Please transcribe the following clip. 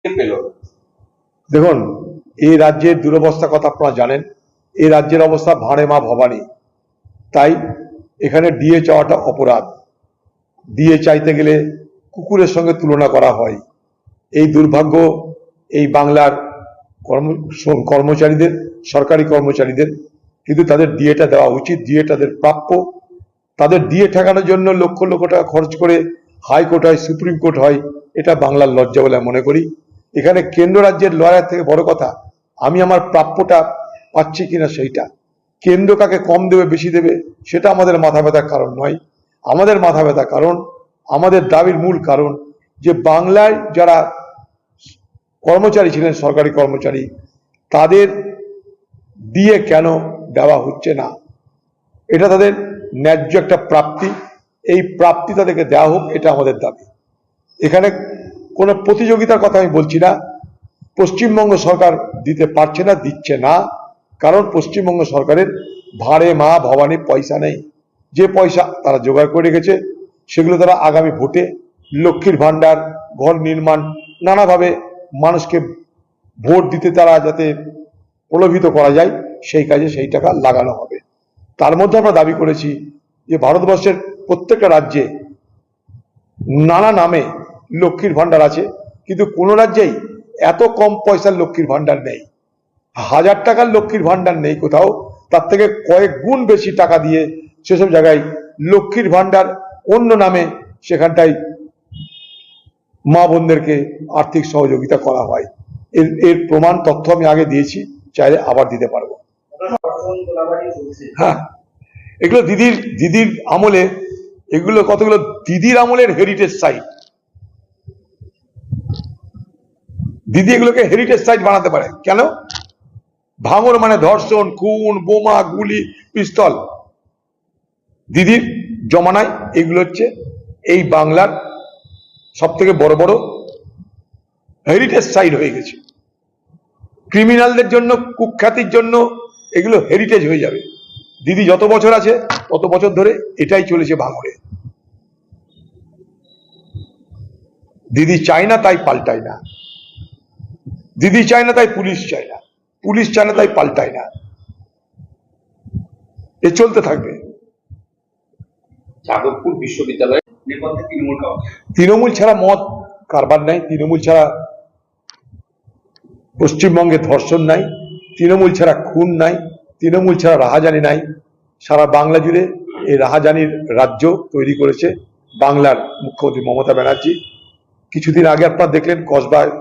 পেল? দেখুন, এই রাজ্যের দুরবস্থার কথা আপনারা জানেন। এই রাজ্যের অবস্থা ভাঁড়ে মা ভবানী। তাই এখানে ডিএ চাওয়াটা অপরাধ। ডিএ চাইতে গেলে কুকুরের সঙ্গে তুলনা করা হয়। এই দুর্ভাগ্য এই বাংলার কর্মচারীদের, সরকারি কর্মচারীদের। কিন্তু তাদের ডিএটা দেওয়া উচিত, ডিএ তাদের প্রাপ্য। তাদের ডিএ ঠেকানোর জন্য লক্ষ লক্ষ টাকা খরচ করে হাইকোর্ট হয়, সুপ্রিম কোর্ট হয়, এটা বাংলার লজ্জা বলে মনে করি। এখানে কেন্দ্র রাজ্যের লড়াই থেকে বড় কথা আমি আমার প্রাপ্যটা পাচ্ছি কিনা সেইটা। কেন্দ্র কাকে কম দেবে বেশি দেবে সেটা আমাদের মাথা ব্যথার কারণ নয়। আমাদের মাথা ব্যথা কারণ, আমাদের দাবির মূল কারণ যে বাংলায় যারা কর্মচারী ছিলেন, সরকারি কর্মচারী, তাদের দিয়ে কেন দেওয়া হচ্ছে না। এটা তাদের ন্যায্য একটা প্রাপ্তি, এই প্রাপ্তি তাদেরকে দেওয়া হোক, এটা আমাদের দাবি। এখানে কোনো প্রতিযোগিতার কথা আমি বলছি না। পশ্চিমবঙ্গ সরকার দিতে পারছে না, দিচ্ছে না, কারণ পশ্চিমবঙ্গ সরকারের ভাঁড়ে মা ভবানী পয়সা নেই। যে পয়সা তারা জোগাড় করে রেখেছে সেগুলো তারা আগামী ভোটে লক্ষ্মীর ভাণ্ডার, ঘর নির্মাণ, নানাভাবে মানুষকে ভোট দিতে তারা যাতে প্রলোভিত করা যায় সেই কাজে সেই টাকা লাগানো হবে। তার মধ্যে আমরা দাবি করেছি যে ভারতবর্ষের প্রত্যেকটা রাজ্যে নানা নামে লক্ষ্মীর ভাণ্ডার আছে, কিন্তু কোনো রাজ্যেই এত কম পয়সার লক্ষ্মীর ভাণ্ডার নেই। 1000 টাকার লক্ষ্মীর ভাণ্ডার নেই কোথাও, তার থেকে কয়েক গুণ বেশি টাকা দিয়ে সেসব জায়গায় লক্ষ্মীর ভাণ্ডার অন্য নামে সেখানটায় মা বোনদেরকে আর্থিক সহযোগিতা করা হয়। এর প্রমাণ তথ্য আমি আগে দিয়েছি, চাইলে আবার দিতে পারবো। হ্যাঁ, এগুলো দিদির আমলে, এগুলো কতগুলো দিদির আমলের হেরিটেজ সাইট। দিদি এগুলোকে হেরিটেজ সাইট বানাতে পারে কেন? ভাঙর মানে ধর্ষণ, খুন, বোমা, গুলি, পিস্তল। দিদির জমানায় এগুলো হচ্ছে এই বাংলার সব থেকে বড় বড় হেরিটেজ সাইট হয়ে গেছে। ক্রিমিনালদের জন্য, কুখ্যাতির জন্য এগুলো হেরিটেজ হয়ে যাবে। দিদি যত বছর আছে তত বছর ধরে এটাই চলেছে ভাঙড়ে। দিদি চায় না তাই পাল্টায় না, দিদি চায় না তাই পুলিশ চায় না, পুলিশ চায় না তাই পাল্টায় না। এ চলতে থাকবে। যাদবপুর বিশ্ববিদ্যালয়ে তৃণমূল ছাড়া মদ কারবার নাই, তৃণমূল ছাড়া পশ্চিমবঙ্গে ধর্ষণ নাই, তৃণমূল ছাড়া খুন নাই, তৃণমূল ছাড়া রাহাজানি নাই। সারা বাংলা জুড়ে এই রাহাজানির রাজ্য তৈরি করেছে বাংলার মুখ্যমন্ত্রী মমতা ব্যানার্জি। কিছুদিন আগে আপনারা দেখলেন কসবায়